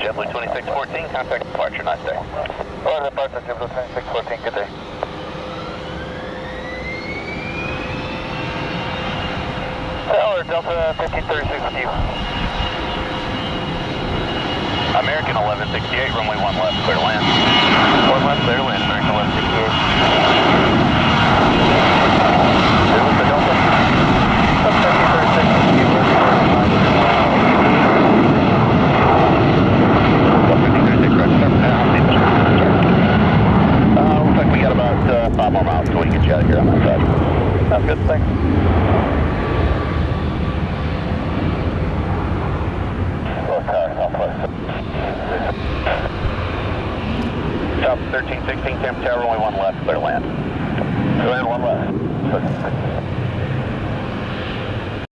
JetBlue 2614, contact departure, nice day. Order departure, JetBlue 2614, good day. Tower, Delta 1536 with you. American 1168, runway 1 left, clear to land. 1 left, clear to land, American 1168.